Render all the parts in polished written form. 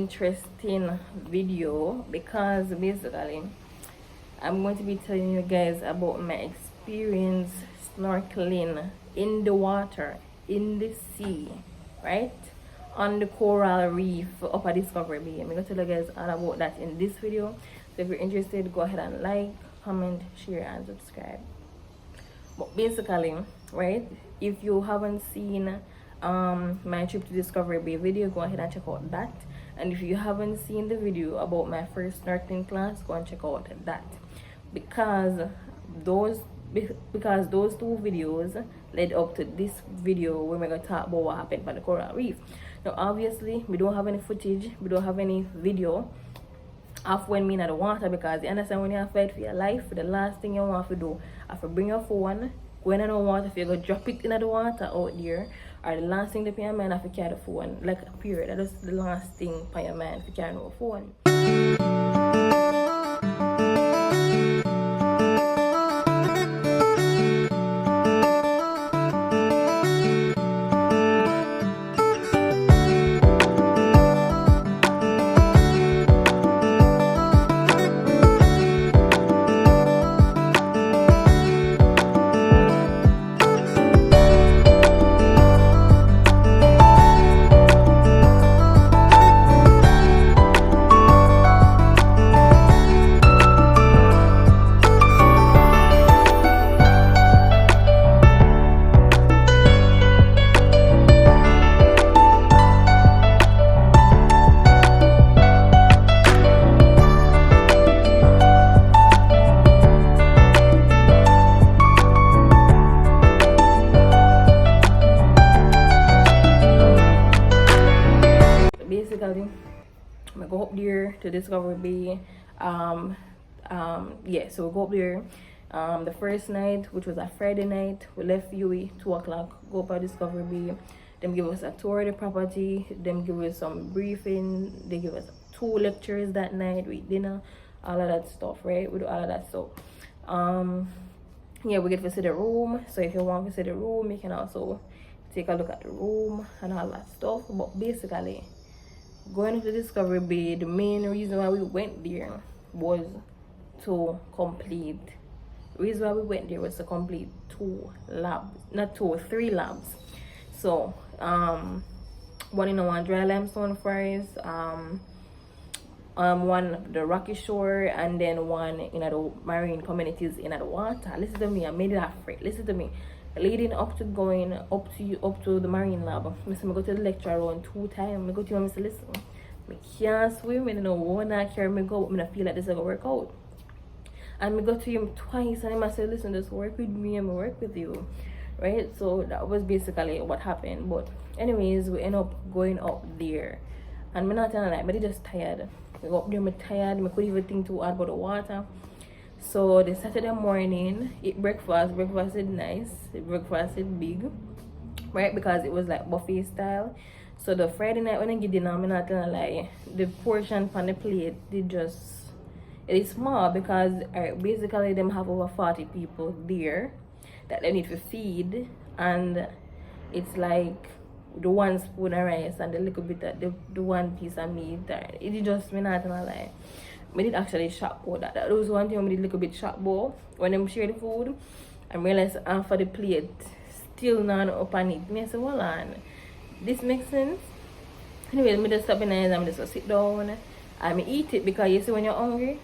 interesting video because basically I'm going to be telling you guys about my experience snorkeling in the water, in the sea, right? On the coral reef up at Discovery Bay. I'm going to tell you guys all about that in this video. So if you're interested, go ahead and like, comment, share, and subscribe. But basically, right, if you haven't seen my trip to Discovery Bay video, go ahead and check out that. And if you haven't seen the video about my first snorkeling class, go and check out that, because those two videos led up to this video where we're going to talk about what happened by the coral reef. Now obviously we don't have any footage, we don't have any video of when me in the water, because you understand, when you have fight for your life, the last thing you want to do is to bring your phone, go in the water. If you go drop it in the water out there, or the last thing that your man have to carry the phone, like a period. That is the last thing for your man to carry no phone. Basically, I go up there to Discovery Bay. Yeah, so we go up there. The first night, which was a Friday night, we left UE 2 o'clock, go up at Discovery Bay. Them give us a tour of the property, them give us some briefing, they give us 2 lectures that night with dinner, all of that stuff, right? We do all of that stuff. Yeah, we get to see the room. So if you want to see the room, you can also take a look at the room and all that stuff. But basically, going to Discovery Bay, the main reason why we went there was to complete. The reason why we went there was to complete 2 labs, not 2, 3 labs. So one in one dry limestone forest, one the rocky shore, and then one in the marine communities in the water. Listen to me, I made it afraid. Listen to me. Leading up to going up to the marine lab, I go to the lecture around 2 times. I go to him and say, listen, I can't swim, I don't know when I carry me go, but I feel like this is going to work out. And I go to him twice and I said, listen, just work with me and I work with you. Right? So that was basically what happened. But anyways, we end up going up there. And I'm not telling you, I'm just tired. We go up there, I'm tired, I couldn't even think too hard about the water. So the Saturday morning, eat breakfast. Breakfast is nice. The breakfast is big, right? Because it was like buffet style. So the Friday night when I get dinner, I'm not gonna lie, the portion on the plate, it is small, because basically them have over 40 people there that they need to feed, and it's like the 1 spoon of rice and the little bit of the 1 piece of meat. It just, me not gonna lie, I did actually shock about that. That was one thing I did a little bit shock about when them share the food. I realized half of the plate still not up on it. Me I say, hold on, this makes sense. Anyway, me just stop in there and I'm just sit down and me eat it, because you see when you're hungry,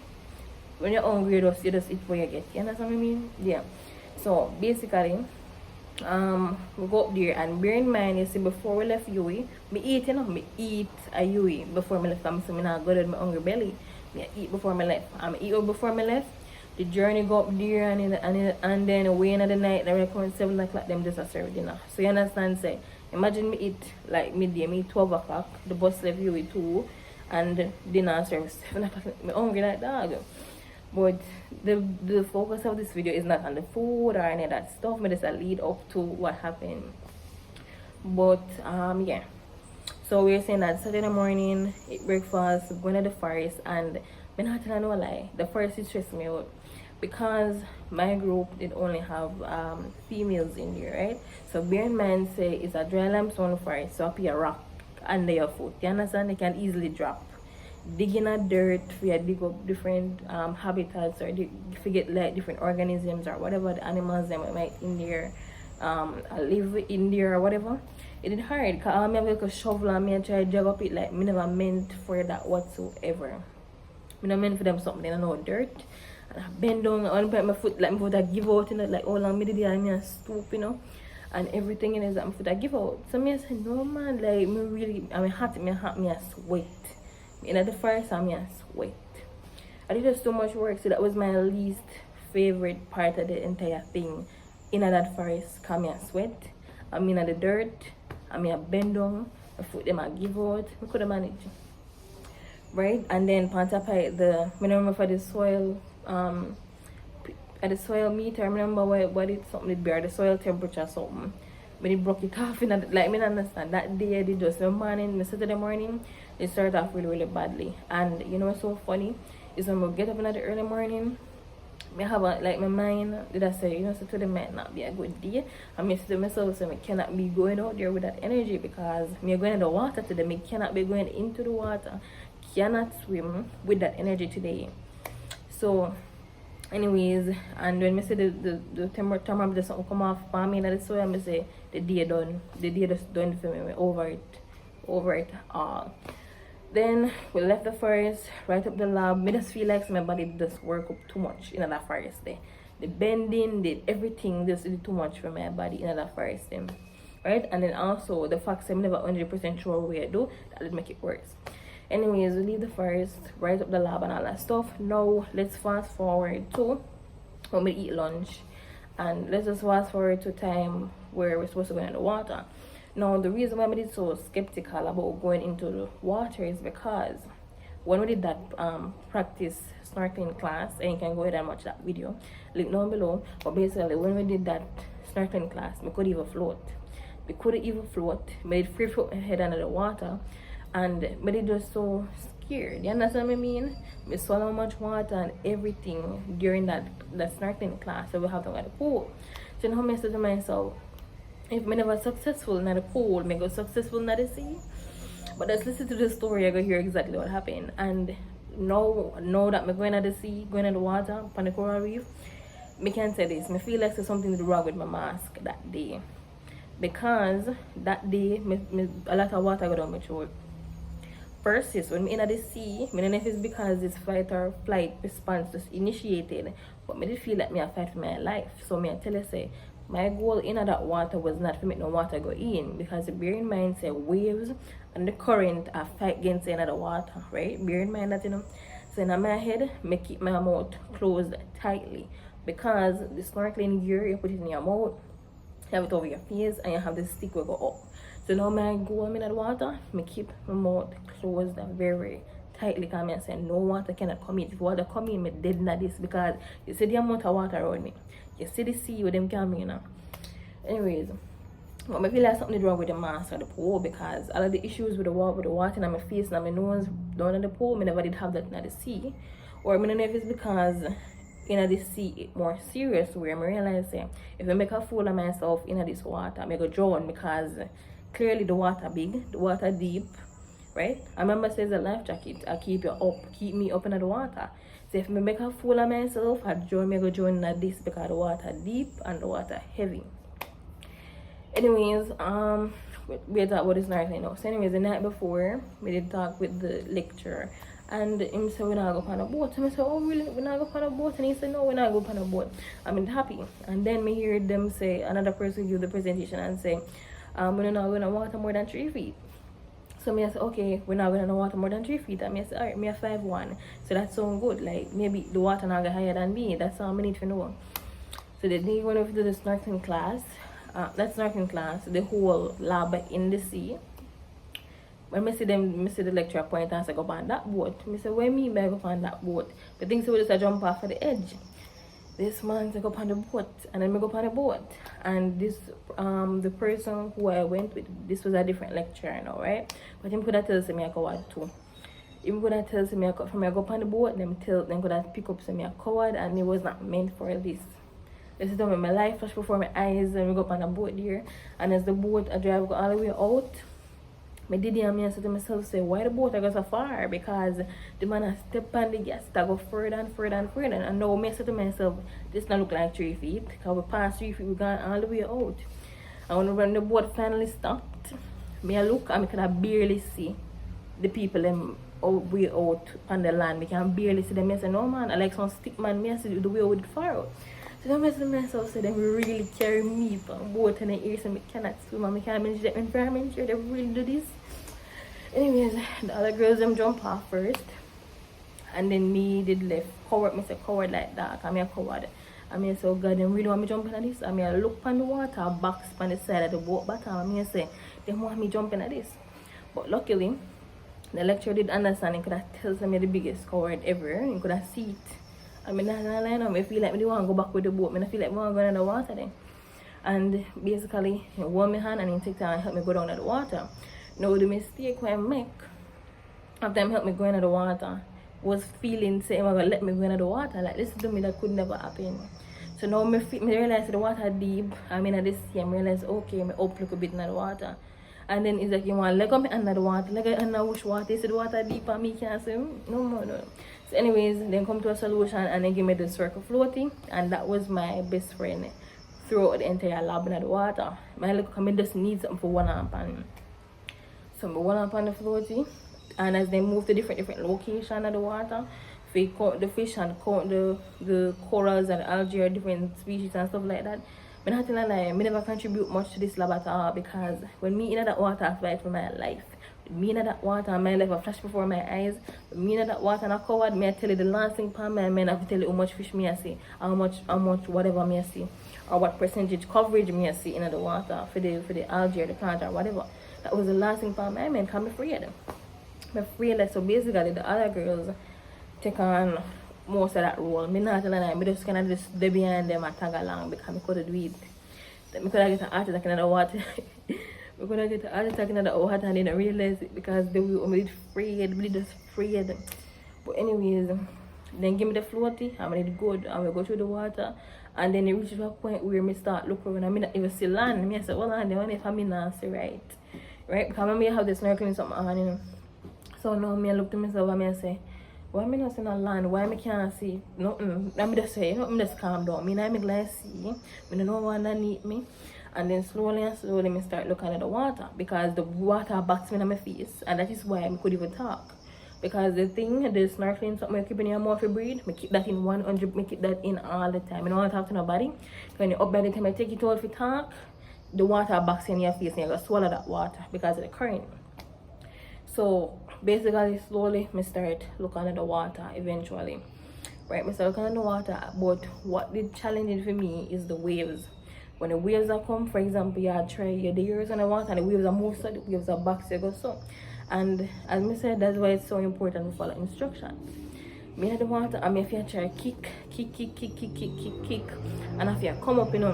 you just eat what you get. You understand what I mean? Yeah. So basically, we go up there, and bear in mind, you see, before we left UE, me eat a UE before me left, because I not good at my hungry belly. I eat before me left. Eat before me left. The journey go up there, and then away in the night, they come at 7 o'clock, them just a serve dinner. So you understand, say, imagine me eat like midday, me eat 12 o'clock, the bus left UE 2, and dinner serve 7 o'clock. I'm hungry like dog. But the focus of this video is not on the food or any of that stuff, but it's a lead up to what happened. But yeah, so we're saying that Saturday morning, eat breakfast, going to the forest, and I'm not telling no lie, the forest is stressing me out, because my group did only have females in there, right? So bear in mind, say it's a dry limestone forest, so up here rock under your foot, you understand? They can easily drop. digging a dirt for you dig up different habitats or forget like different organisms or whatever the animals that might in there live in there or whatever. It is hard because I have like a shovel and me try to jog up it like me never meant for that whatsoever. Me not meant for them something, I know dirt. And I bend down and my foot like my foot I give out, you know, like all long me did and me I stoop, you know. And everything in is that my foot I give out. So me I say, no man, like me really I hot, me I sweat. In the first time I sweat. I did just so much work, so that was my least favorite part of the entire thing. In that forest, cause me I sweat. I'm in the dirt, I bend down, my foot them I give out, I could manage. Right? And then on top of the I remember for the soil at the soil meter, I remember what it's something it bear, the soil temperature or something. But it broke it off in that, like me understand that day they just the morning, the Saturday morning, it started off really, really badly. And you know what's so funny is when we get up in the early morning, I have a, like my mind did I say, you know, so today might not be a good day. And I say to myself, so I cannot be going out there with that energy because me going in the water today, me cannot be going into the water, cannot swim with that energy today. So anyways, and when I say the thermometer something come off for me in the soil, I say the day done. The day just done for me, over it all. Then we left the forest, right up the lab. Me just feel like my body just work up too much in that forest there. The bending, the everything just did too much for my body in that forest then. Right? And then also the fact that I'm never 100% sure what I do, that would make it worse. Anyways, we leave the forest, right up the lab and all that stuff. Now let's fast forward to when we eat lunch. And let's just fast forward to time where we're supposed to go in the water. Now, the reason why I did so skeptical about going into the water is because when we did that practice snorkeling class, and you can go ahead and watch that video, link down below. But basically, when we did that snorkeling class, we couldn't even float. We couldn't even float. We did free float head under the water, and we did just so scared. You understand what I mean? We swallow much water and everything during that snorkeling class, so we have to go to the pool. So now I said to myself, if I never successful in the pool, I go successful in the sea. But let's listen to the story, I go hear exactly what happened. And now that I'm going to the sea, going to the water, on the coral reef, I can say this. I feel like there's something wrong with my mask that day. Because that day, a lot of water got down my throat. First is when I'm in the sea, I don't know if it's because this fight or flight response just initiated, but I did feel like I fight for my life. So I tell you, say, my goal in that water was not to make no water go in, because bear in mind, say, waves and the current are fight against the water, right? Bear in mind that, you know. So in my head, I keep my mouth closed tightly, because the snorkeling gear, you put it in your mouth, you have it over your face, and you have the stick will go up. So now my goal in the water, I keep my mouth closed very tightly, because I say no water cannot come in. If water come in, I'm dead in this, because you see the amount of water around me. You see the sea with them coming, you know. Anyways, but I feel like something wrong with the mask or the pool, because all of the issues with the water in my face and my nose down in the pool, I never did have that in the sea. Or I don't know if it's because in the sea it's more serious, where I realize if I make a fool of myself in this water, I go drown, because clearly the water big, the water deep, right? I remember says a life jacket, I keep me up in the water. So if I make a fool of myself, I go join this, because the water deep and the water heavy. Anyways, we talk about this night now. So anyways, the night before, we did talk with the lecturer, and him said we're not go on a boat. And I said, oh really, we're not go on a boat? And he said, no, we're not go on a boat. I'm happy. And then me hear them say, another person give the presentation and say, we're not going to water more than 3 feet. So me I say, okay, we're not going to water more than 3 feet. And me I say, alright, me a 5'1". So that sounds good. Like, maybe the water not get higher than me. That's all I need to know. So the day when we do the snorkeling class, the whole lab in the sea. When I see the lecturer point and say, go on that boat. I say, where me go on that boat? But things will just jump off of the edge. This man to go up on the boat, and then we go up on the boat, and this the person who I went with, this was a different lecturer now, right? But him could have tell me I coward too. Him could have tell me from I go up on the boat, them could have pick up me a coward, and it was not meant for this. This is when my life flashed before my eyes, and we go up on a boat there, and as the boat I drive go all the way out, I did it and I said to myself, say, why the boat I go so far? Because the man has step on the gas, I go further and further and further. And now I said to myself, this not look like 3 feet. Because we passed 3 feet, we gone all the way out. And when the boat finally stopped, I look and I can barely see the people them way out on the land. I can barely see them. I say, no man, I like some stick man, I see the way out far out. So then I said to myself, so they really carry me from boat in the air, so I cannot swim and I can't manage the environment here. They really do this. Anyways, the other girls them jump off first. And then me did left. Coward, me say coward like that. I'm a coward. I mean, so God, them really want me jumping at this. I mean, I look on the water, box on the side of the boat bottom. I mean, I say, they want me jumping at this. But luckily, the lecturer did understand. He could have told me the biggest coward ever. He could have seen it. I mean, I feel like I don't want to go back with the boat. I feel like I want to go in the water then. And basically, he warm my hand and he take time and help me go down to the water. Now, the mistake I make, after him help me go into the water, was feeling say, I'm going to let me go into the water. Like, this is to me that could never happen. So now I realize the water deep. I mean, at this sea, I realize, okay, I up look a bit in the water. And then it's like, you want to let go me under the water. Like, I under wash water. You see the water deep and me can't swim. No more, no. So anyways, then come to a solution and then give me the circle floating. And that was my best friend throughout the entire lab in the water. My look, I just need something for one arm. And so I one up on the floaty. And as they move to different locations of the water, we count the fish and count the corals and algae or different species and stuff like that. But not gonna lie, I never contribute much to this lab at all, because when me in that water, I fight for my life. Me in that water, my life a flash before my eyes. Me in that water, and I covered me. I tell you the last thing for my man, I have to tell you how much fish me I see, how much whatever me I see, or what percentage coverage me I see in the water for the algae or the plant or whatever. That was the last thing for my man. Come afraid. I'm afraid that. So basically, the other girls take on most of that role. Me not telling them. I just kind of just stay behind them and tag along because I couldn't do it. I could have get an heart attack in the water. I could have get an heart attack in the water and then realize it because they were afraid. We just afraid. But anyways, then give me the floaty. I'm gonna good. I'm gonna go through the water, and then it reaches a point where me start looking around. I mean, even still land. Me I said, well, I don't if I'm not see right, because I have this snorkeling something on, you know. So now me I look to myself and me I say, why me not see no land? Why me can't see nothing? Let me just say, me just calm down. Me not make like see. Me don't know what underneath me. And then slowly me start looking at the water, because the water backs me in my face, and that is why I could even talk. Because the snorkeling something you keep in your mouth to breathe, me keep that in 100, me keep that in all the time. I don't want to talk to nobody. When you up by the time I take it out for talk, the water backs in your face and you gotta swallow that water because of the current. So basically slowly me start looking at the water eventually. Right, me start looking at the water, but what did challenging for me is the waves. When the waves are come, for example, you try your ears on the water and the waves are move, so the waves are back, so you go so. And as I said, that's why it's so important to follow instructions. Me at the water, I mean, if you try kick, and if you come up, you know,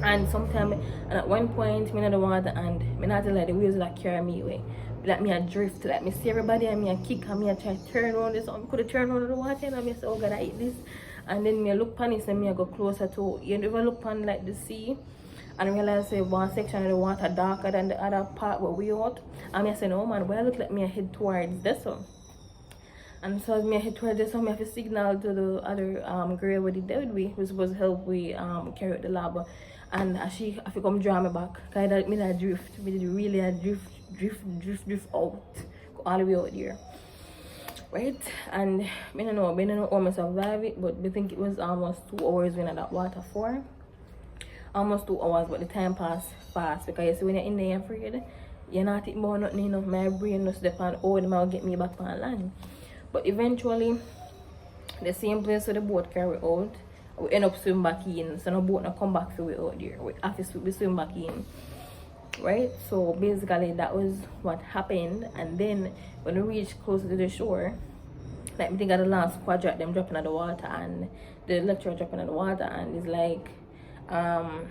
and sometimes, and at one point, me at the water, and me not like the waves that carry me away. Like me a drift, like me see everybody, and me a kick, and me a try to turn around this, so I could have turned around the water, and me say, oh God, I eat this. And then me look pan it and me go closer to, you never look pan like the sea and realize say one section of the water darker than the other part where we out. And me say, no man, why look like me head towards this one? And so as me head towards this one, me have to signal to the other girl with the dead we who's supposed to help we carry out the lab. And she have to come draw me back. Cause I drift. Me did really drift out. Go all the way out there. Right, and I don't know how I survive it, but I think it was almost 2 hours when I that water for. Almost 2 hours, but the time passed fast, because you see when you're in there you're afraid, you're not thinking about nothing, you know, my brain just depend oh them will get me back on land. But eventually the same place where the boat carry out, we end up swim back in, so no boat not come back for we out there. We have to swim back in. Right, so basically that was what happened. And then when we reached closer to the shore, like I think at the last quadrant them dropping in the water, and the lecturer dropping in the water, and it's like oh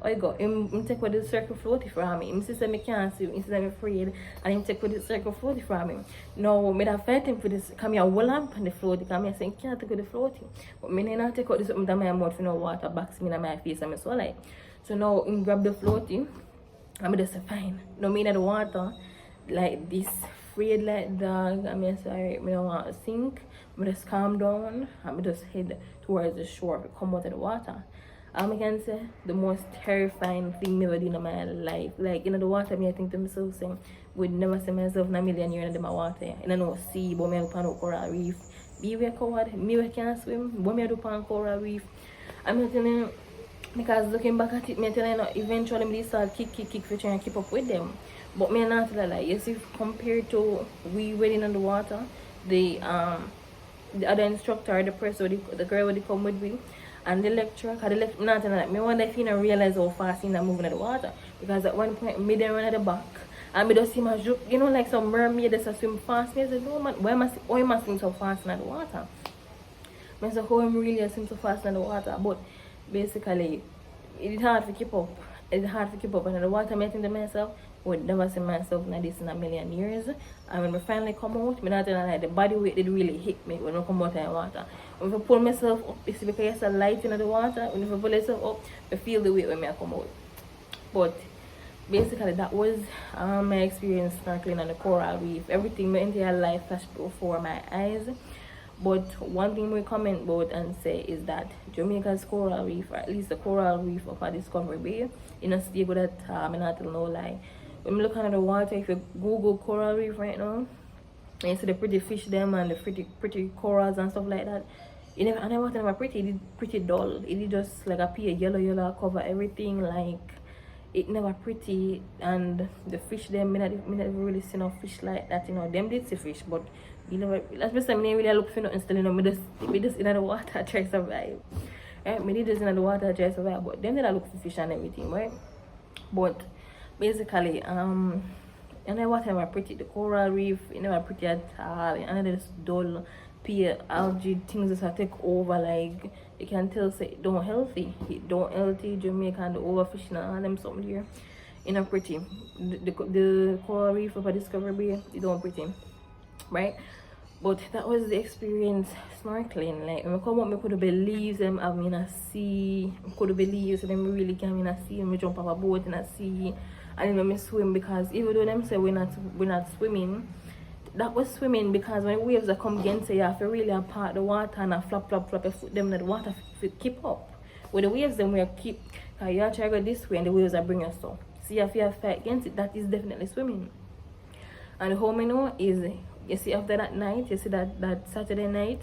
you go him take with the circle floaty from me. Him sister me can't see, him sister me afraid, and him take with the circle floaty from me. Now me that fight him for this, come here hold up on the floaty, come here saying can't take with the floaty. But me not take out this something that my mouth for no water backs me in my face and me swallow. So now him grab the floaty. I'm just fine. No mean at the water like this afraid like dog. I mean sorry, me don't want to sink. I just calm down. I just head towards the shore, come out of the water. I can say the most terrifying thing me ever did in my life. Like in the water, me I think to myself saying, would never see myself in a million years in the water. In a no sea, but me I do pan coral reef. Be we coward, me we can't swim, but me I do pan coral reef. I'm telling you, because looking back at it, me telling you, eventually me start kick for trying to keep up with them. But me not like you see compared to we waiting in the water, the other instructor, the person, the girl would come with me, and the lecturer, cause the lecturer not like me wonder if you don't realize how fast in that moving in the water. Because at one point me then run at the back and me just see my you know, like some mermaid that's swim fast. Me I said, no man, why am I swim so fast in the water? I said, how am really swim so fast in the water? But basically it's hard to keep up. It's hard to keep up, and in the water I think to myself, would never see myself in this in a million years. And when I finally come out, me not telling like the body weight did really hit me when I come out of the water. When I pull myself up, it's because it's a light in the water. When I pull myself up, I feel the weight when I come out. But basically that was my experience snorkeling on the coral reef. Everything my entire life flashed before my eyes. But one thing we comment about and say is that Jamaica's coral reef, or at least the coral reef of our Discovery Bay, in a stay good at time, and not tell no lie. When you look at the water, if you Google coral reef right now, and you see the pretty fish them and the pretty corals and stuff like that, you never, and the water never pretty, it's pretty dull. It's just like a pale yellow cover everything, like it never pretty. And the fish them, me not really see no fish like that, you know. Them did see fish, but you know, that's because I really look for nothing still, you know. Me just in the water try to survive. Right? Me just in the water try to survive, but them did I look for fish and everything, right? But basically, and the water never pretty. The coral reef, it never pretty at all. And it's dull, pale algae things just take over. Like you can tell, say it don't healthy. It don't healthy. Jamaica and the overfishing and all them something here. It not pretty. The coral reef of a Discovery Bay, it don't pretty, right? But that was the experience snorkeling. Like when I come up, I could believe them having in a sea. I could believe them really came in a sea and we jump off a boat in a sea. And then we swim, because even though them say we're not swimming, that was swimming, because when waves are come against you, you have to really apart the water and flop your foot them in the water to keep up. With the waves then we keep, you have to go this way and the waves are bringing us so. So you have to fight against it. That is definitely swimming. And how I know is, you see after that night, you see that Saturday night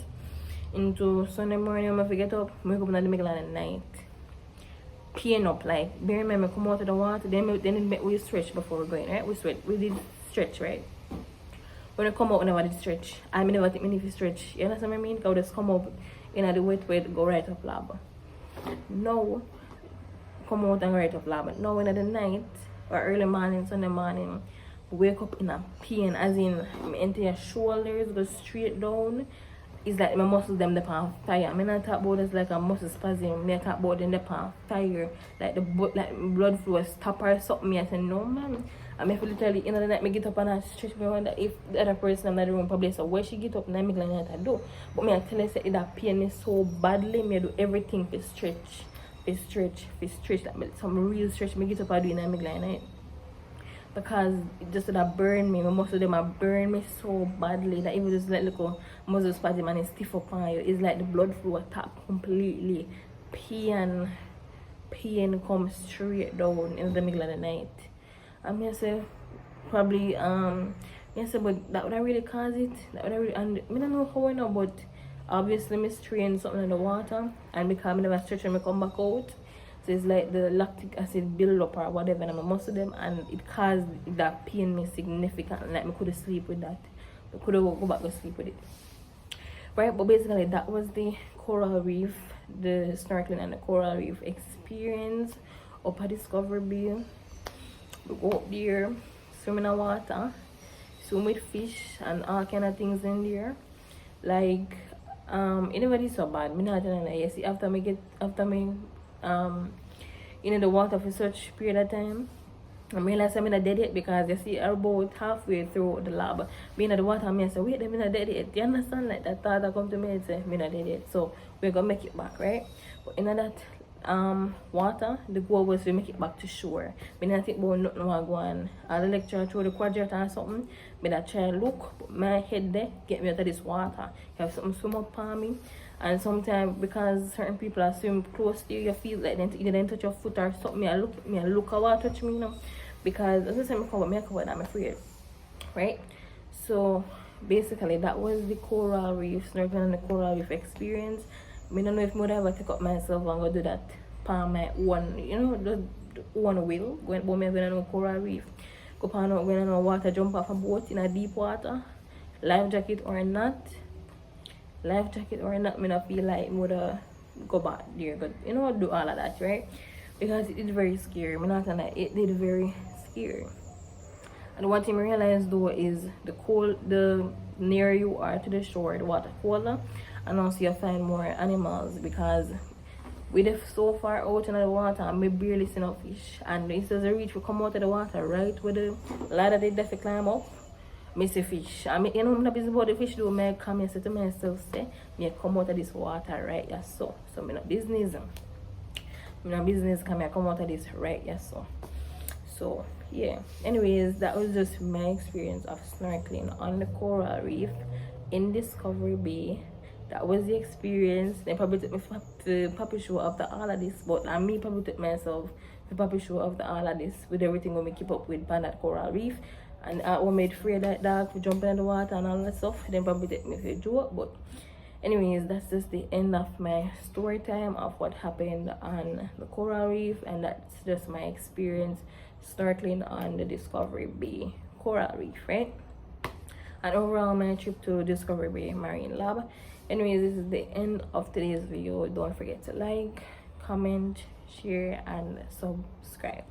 into Sunday morning when I get up, I wake up in the middle of the night. Peeing up, like, bear in mind, I come out of the water, then we stretch before we're going, right? We did stretch, right? When I come out, I never did stretch. I never think if you stretch. You understand what I mean? Because I just come up in the wet, go right up lab. Now, come out and right up lab. Now, in the night, or early morning, Sunday morning, wake up in a pain, as in my entire shoulders go straight down. It's like my muscles them on fire. I'm not talk about it's like a muscle spasm. I talk about them on fire, like the blood flow stop or something. I say no man. I mean, literally in the night, I get up and I stretch. Me wonder if the other person in the room probably say where she get up and I make like that I do. But me I tell her say that pain me so badly. Me I do everything to stretch. Like some real stretch. Me get up and do and I make like that. Because it just that burn me. My muscle them burn me so badly that even just like little muscle spasm and it's stiff up on you. It's like the blood flow attack completely. Pain comes straight down in the middle of the night. I'm gonna say probably but that would have really cause it. That would really, and I don't know how I know, but obviously me strain something in the water, and because I never stretch and I come back out. So it's like the lactic acid build up or whatever, and I muscle them, and it caused that pain me significant. Like I couldn't sleep with that. I couldn't go back to sleep with it. Right, but basically that was the coral reef, the snorkeling and the coral reef experience up at Discovery Bay. We go up there, swim in the water, swim with fish and all kind of things in there. Like it never did so bad. Me not telling you. You see, after me in the water for such period of time, I realized I'm not dead yet, because you see about halfway through the lab being in the water, I say wait, I'm not dead yet. Do you understand? Like that thought that come to me and say I'm not dead yet, so we're gonna make it back, right? But in that water. The goal was to make it back to shore. Me not think about nothing was going. All the lecture through the quadrant or something. Me that try look, but my head there get me out of this water. You have something swim up on me. And sometimes because certain people are swim close to you, you feel like you then touch your foot or something. I look at water touch me, you know. Because as I said, I cover that I'm afraid. Right? So basically that was the coral reef, snorkeling on the coral reef experience. I don't know if I would ever take up myself and go do that on my one, you know, the one wheel. Going on a coral reef. Go on going on water, jump off a boat in a deep water. Life jacket or not. Life jacket or not, I don't feel like I would go back there. But you know, do all of that, right? Because it is very scary. I'm not gonna lie, it did very scary. And one thing I realized though is the nearer you are to the shore, the water colder. And also you find more animals because we live so far out in the water and we barely see no fish. And instead of reach, we come out of the water right with the ladder they definitely climb up. Me see fish. I mean, you know, I'm not busy about the fish though. I come and say to myself, say, me come out of this water right, yes, so. So I'm not business. I'm not business, come I come out of this right, yes, so. So yeah, anyways, that was just my experience of snorkeling on the coral reef in Discovery Bay. That was the experience. They probably took me to puppy show after all of this, but me probably took myself to puppy show after all of this with everything when we keep up with on that coral reef. And I was made afraid that dog for jumping in the water and all that stuff. Then probably take me for a joke, but anyways, that's just the end of my story time of what happened on the coral reef, and that's just my experience snorkeling on the Discovery Bay coral reef, right? And overall my trip to Discovery Bay Marine Lab. Anyways, this is the end of today's video. Don't forget to like, comment, share, and subscribe.